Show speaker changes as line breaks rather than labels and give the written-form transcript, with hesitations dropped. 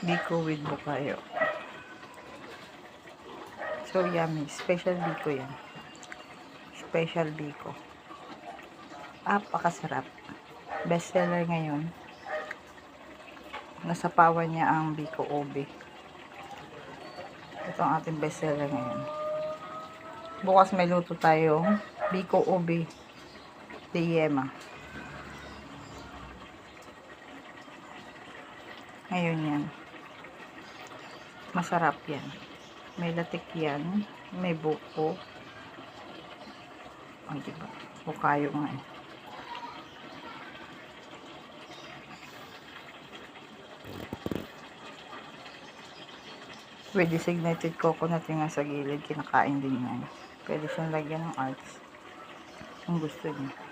Biko with bukayo. So yummy. Special biko yan. Special biko. Apakasarap. Best seller ngayon. Nasapawan niya ang biko ube. Ito ang ating best seller ngayon. Bukas may luto tayong biko ube de yema. Ngayon yan. Masarap yan. May latik yan. May buko. Ay, diba? Bukayo nga eh. With designated coconut yung nga sa gilid. Kinakain din yan. Pwede siyang lagyan ng arts. Kung gusto niyo.